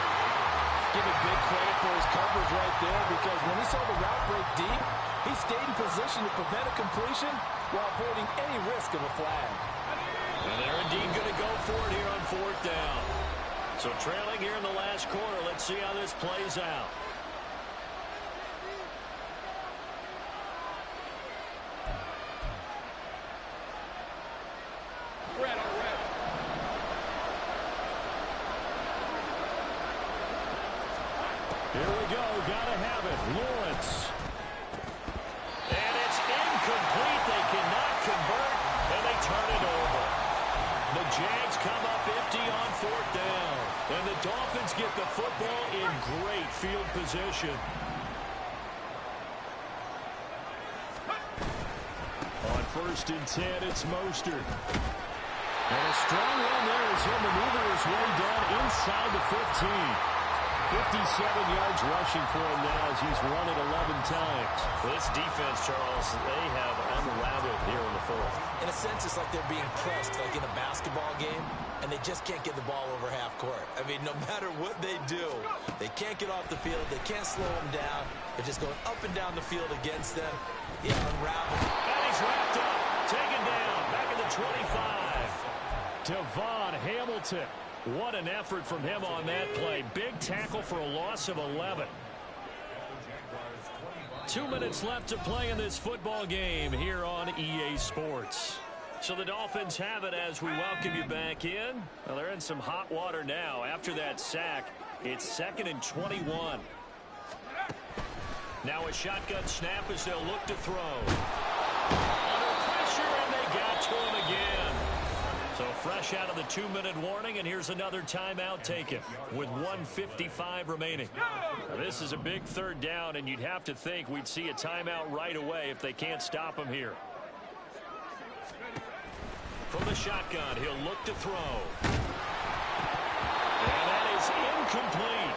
Give him big credit for his coverage right there, because when he saw the route break deep, he stayed in position to prevent a completion while avoiding any risk of a flag. And they're indeed going to go for it here on 4th down. So trailing here in the last quarter, let's see how this plays out. Red on red. Here we go. Gotta have it. Lawrence. And it's incomplete. They cannot convert, and they turn it over. The Jags come up empty on 4th down. And the Dolphins get the football in great field position. On 1st and 10, it's Mostert. And a strong run there as he'll maneuver his way down inside the 15. 57 yards rushing for him now as he's run it 11 times. This defense, Charles, they have unraveled here in the 4th. In a sense, it's like they're being pressed like in a basketball game, and they just can't get the ball over half court. I mean, no matter what they do, they can't get off the field. They can't slow them down. They're just going up and down the field against them. Yeah, unraveled. And he's wrapped up, taken down, back at the 25. Devon Hamilton. What an effort from him on that play. Big tackle for a loss of 11. 2 minutes left to play in this football game here on EA Sports. So the Dolphins have it as we welcome you back in. Well, they're in some hot water now. After that sack, it's 2nd and 21. Now a shotgun snap as they'll look to throw. Under pressure, and they got to him again. So fresh out of the 2-minute warning, and here's another timeout taken with 1:55 remaining. Now, this is a big 3rd down, and you'd have to think we'd see a timeout right away if they can't stop him here. From the shotgun, he'll look to throw. And that is incomplete.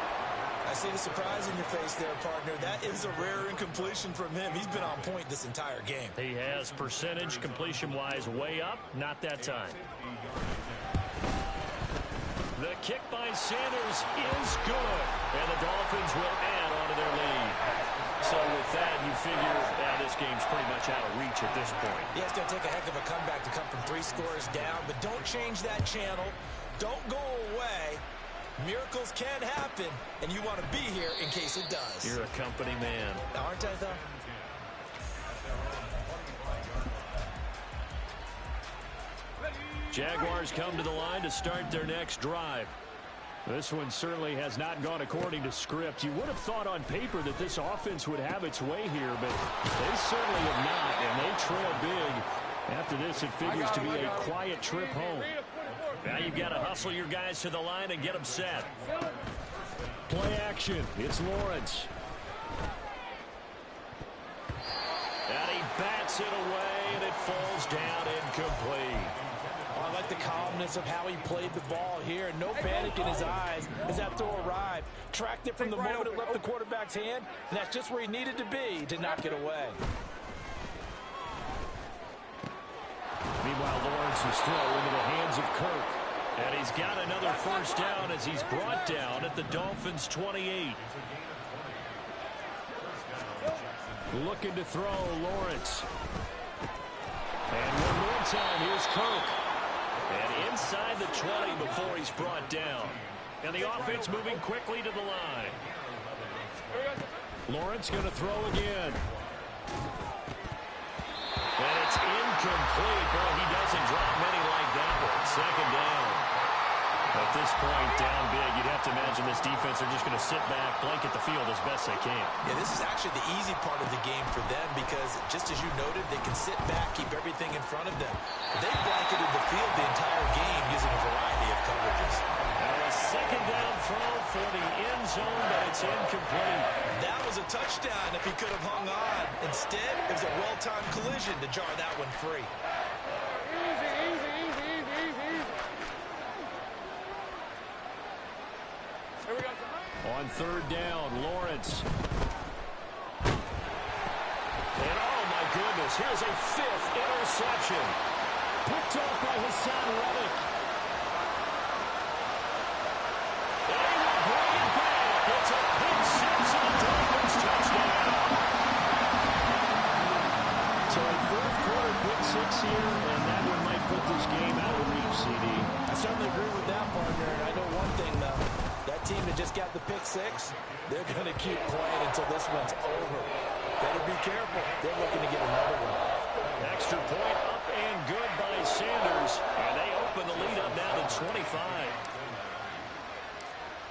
I see the surprise in your face there, partner. That is a rare incompletion from him. He's been on point this entire game. He has percentage completion-wise way up. Not that time. The kick by Sanders is good. And the Dolphins will add on to their lead. So with that, you figure this game's pretty much out of reach at this point. Yeah, it's going to take a heck of a comeback to come from 3 scores down. But don't change that channel. Don't go away. Miracles can happen, and you want to be here in case it does. You're a company man. Aren't I, though? Jaguars come to the line to start their next drive. This one certainly has not gone according to script. You would have thought on paper that this offense would have its way here, but they certainly have not, and they trail big. After this, it figures to be a quiet trip home. Now you've got to hustle your guys to the line and get them set. Play action. It's Lawrence. And he bats it away, and it falls down incomplete. Oh, I like the calmness of how he played the ball here. No panic in his eyes as that throw arrived. Tracked it from the moment it left the quarterback's hand, and that's just where he needed to be to knock it away. Meanwhile, Lawrence's throw into the hands of Kirk. And he's got another 1st down as he's brought down at the Dolphins' 28. Looking to throw, Lawrence. And one more time, here's Kirk. And inside the 20 before he's brought down. And the offense moving quickly to the line. Lawrence going to throw again. And it's incomplete. Boy, he doesn't drop many like that one. Second down. At this point, down big, you'd have to imagine this defense are just going to sit back, blanket the field as best they can. Yeah, this is actually the easy part of the game for them because, just as you noted, they can sit back, keep everything in front of them. They've blanketed the field the entire game using a variety of coverages. Now a second down throw for the end zone, but it's incomplete. That was a touchdown if he could have hung on. Instead, it was a well-timed collision to jar that one free. On third down, Lawrence. And oh my goodness, here's a fifth interception. Picked off by Hassan Reddick. And he will bring it back. It's a pick six on Dolphins touchdown. So a fourth quarter pick six here, and that one might put this game out of reach, CD. I certainly agree with that, partner. And I know one thing, though. That team that just got the pick six, they're going to keep playing until this one's over. Better be careful. They're looking to get another one. Extra point up and good by Sanders. And they open the lead up now to 25.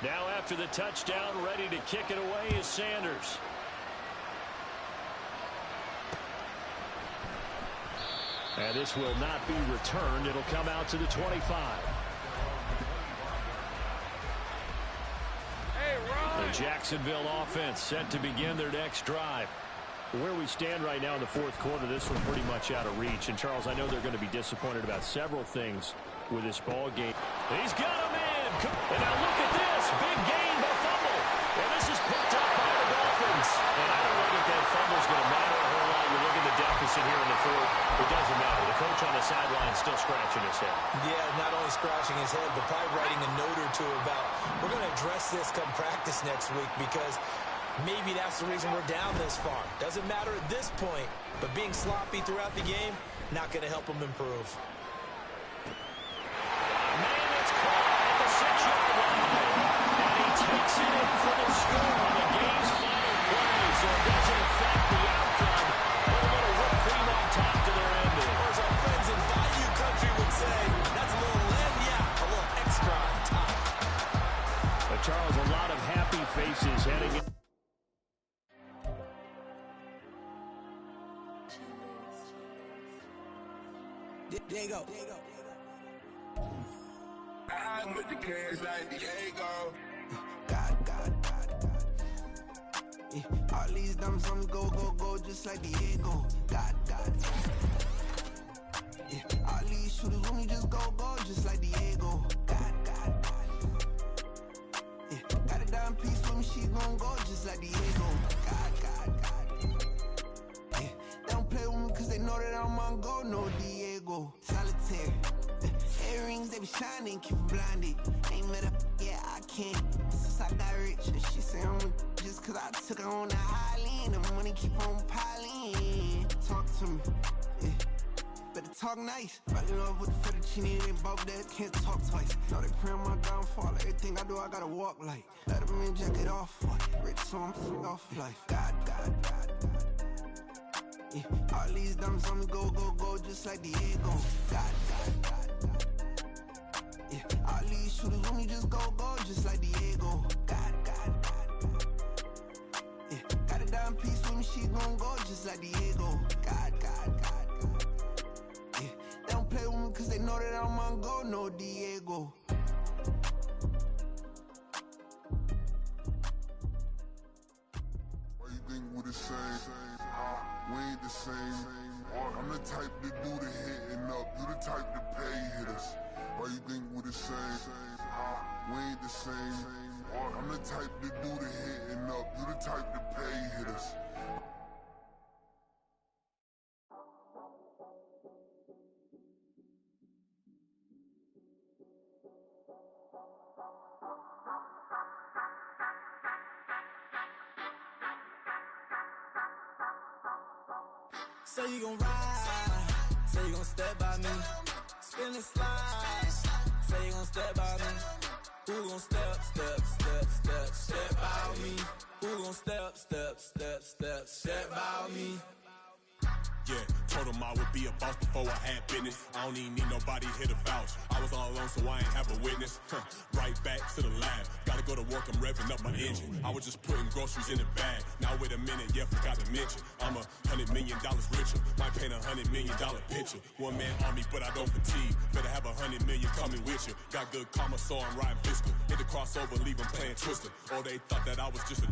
Now after the touchdown, ready to kick it away is Sanders. And this will not be returned. It'll come out to the 25. The Jacksonville offense set to begin their next drive. Where we stand right now in the fourth quarter, this one pretty much out of reach. And, Charles, I know they're going to be disappointed about several things with this ball game. He's got him in. And now look at this. Big gain by fumble. And this is picked up by the Dolphins. And I don't know that that fumble's going to matter a whole lot. You look at the deficit here in the fourth. It doesn't matter. The coach on the sideline is still scratching his head. Yeah, not only scratching his head, but probably writing a note or two about, we're going to address this come practice next week because maybe that's the reason we're down this far. Doesn't matter at this point, but being sloppy throughout the game, not going to help them improve. Man, it's caught at the 6-yard line. And he takes it in for the score on the game's final play, so it doesn't affect the outcome. Put a little whipped cream on top to their ending. Or as our friends in Bayou Country would say, that's a little lenya, a little extra on top. But Charles, a lot of happy faces heading in. There you go. I'm with the cash like Diego. God. Yeah, all these diamonds on me go, just like Diego. God. Yeah, all these shooters on me just go, just like Diego. God. Yeah, got a dime piece with me, she gon' go just like Diego. God. Yeah, they don't play with me cause they know that I'm on go, no Diego. Solitaire. Earrings, they be shining, keep them blinded. Ain't met up, yeah, I can't. Since I got rich, and she say I'm just cause I took her on the island. The money keep on piling. Talk to me, yeah. Better talk nice. Fell in love with the fettuccine, they both dead, can't talk twice. Know they pray on my downfall, everything I do, I gotta walk like. Let them in, jacket off, rich, so I'm free off life. God. Yeah, all these diamonds on me go, just like Diego. God. Yeah, all these shooters on me just go, just like Diego. God. Yeah, got a dime piece with me, she gon' go just like Diego. God. Yeah, they don't play with me cause they know that I'm on go, no Diego. Why you think we the same? We ain't the same. I'm the type to do the hitting up. You the type to pay hitters. Why you think we the same? We ain't the same. I'm the type to do the hitting up. You the type to pay hitters. Say you gon' ride, say you gon' step by me, spin and slide, say you gon' step by me, who gon' step by me, who gon' step by me. Yeah, told him I would be a boss before I had business. I don't even need nobody here to vouch. I was all alone, so I ain't have a witness. Right back to the lab. Gotta go to work, I'm revving up my engine. I was just putting groceries in the bag. Now wait a minute, yeah, forgot to mention. I'm $100 million richer. Might paint $100 million picture. One man army, but I don't fatigue. Better have 100 million coming with you. Got good karma, so I'm riding fiscal. Hit the crossover, leave them playing Twister. Oh, they thought that I was just a...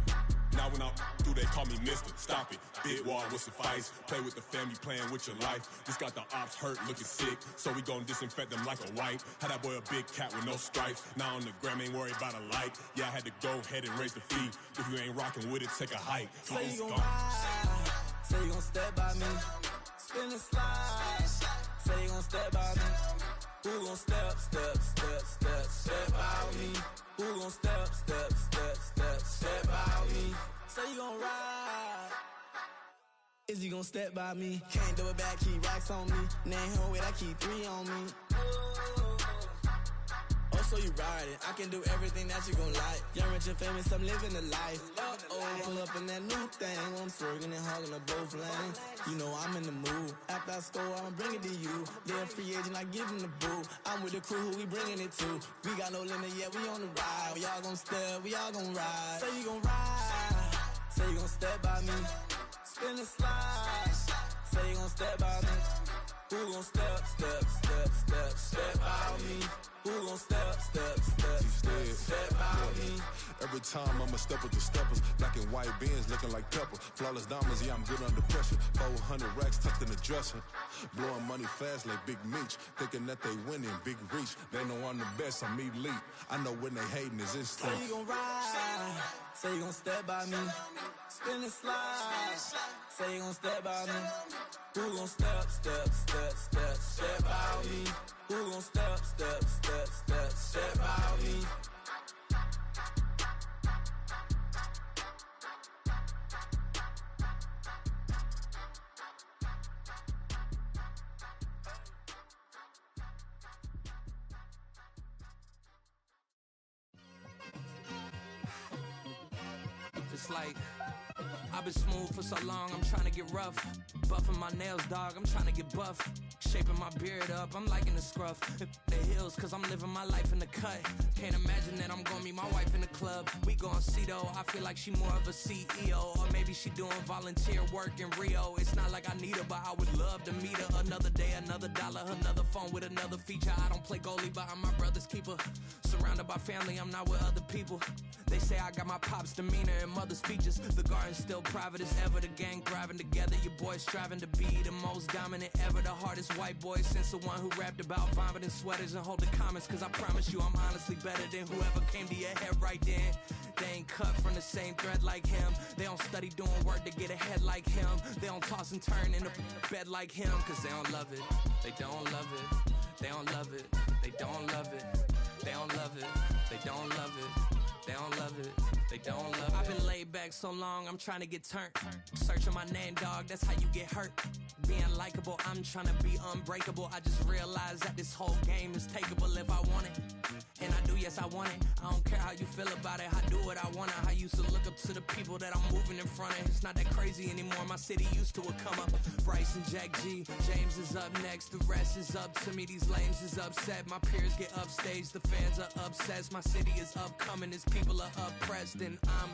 Now when I'm through, they call me Mister. Stop it. Big wall will suffice. Play with the family, playing with your life. Just got the ops hurt, looking sick. So we gon' disinfect them like a wipe. Had that boy a big cat with no stripes. Now on the gram, ain't worried about a light. Yeah, I had to go ahead and raise the fee. If you ain't rocking with it, take a hike. Say you gon' ride. Say you gon' step by me. Spin and slide. Say you gon' step by me. Who gon' step by me? Who gon' step by me? Say you gon' ride. Is he gon' step by me? Can't do it back, keep racks on me. Name home with I keep 3 on me. Oh, so you riding. I can do everything that you gon' like. Young, rich, and famous, I'm living the life. Pull up in that new thing. I'm swerving and hogging up both lanes. You know I'm in the mood. After I score, I'ma bring it to you. They're a free agent, I give them the boo. I'm with the crew, who we bringing it to. We got no limit yet, we on the ride. We all gon' step, we all gon' ride. Say you gon' ride. Say you gon' step by me. Spin and slide. Say you gon' step by me. Who gon' step by me? Who gon' step by me? Every time I'ma step with the steppers. Black and white beans looking like pepper. Flawless diamonds, yeah, I'm good under pressure. 400 racks tucked in the dresser. Blowing money fast like Big Meech. Thinking that they winning, big reach. They know I'm the best, I'm elite. I know when they hating is instinct. Say you gon' ride. Say you gon' step by me. Spin and slide. Say you gon' step by me. Who gon' step by me? Who gon' step by me? It's like I've been smooth for so long, I'm trying to get rough. Buffing my nails, dog, I'm trying to get buff. Shaping my beard up, I'm liking the scruff. The heels, cause I'm living my life in the cut. Can't imagine that I'm gonna meet my wife in the club. We gon' see though, I feel like she more of a CEO. Or maybe she doing volunteer work in Rio. It's not like I need her, but I would love to meet her. Another day, another dollar, another phone with another feature. I don't play goalie, but I'm my brother's keeper. Surrounded by family, I'm not with other people. They say I got my pop's demeanor and mother's features. The garden's still private as ever. The gang thriving together. Your boys striving to be the most dominant ever. The hardest white boy since the one who rapped about vomiting sweaters and holding comments. Cause I promise you I'm honestly better than whoever came to your head right then. They ain't cut from the same thread like him. They don't study doing work to get ahead like him. They don't toss and turn in the bed like him. Cause they don't love it. They don't love it. They don't love it. They don't love it. They don't love it. They don't love it. They don't love it, they don't love it. I've been laid back so long, I'm trying to get turned. Searching my name, dog, that's how you get hurt. Being likable, I'm trying to be unbreakable. I just realized that this whole game is takeable if I want it. And I do, yes, I want it. I don't care how you feel about it, I do what I want. I used to look up to the people that I'm moving in front of. It's not that crazy anymore, my city used to a come up. Bryce and Jack G, James is up next. The rest is up to me, these lames is upset. My peers get upstaged, the fans are obsessed. My city is upcoming, its people are oppressed. And I'm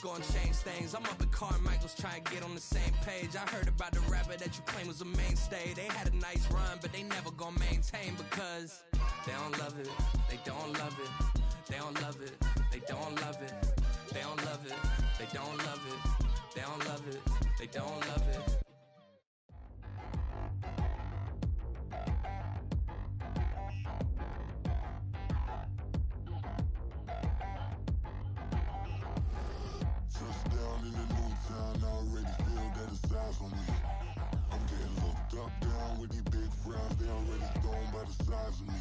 gonna change things. I'm up at Carmichael's trying to get on the same page. I heard about the rapper that you claim was a mainstay. They had a nice run, but they never gonna maintain because they don't love it, they don't love it, they don't love it, they don't love it, they don't love it, they don't love it, they don't love it, they don't love it. Touchdown in the new town, I already feel that it's eyes on me. I'm getting looked up, down with these big frowns, they already thrown by the size of me.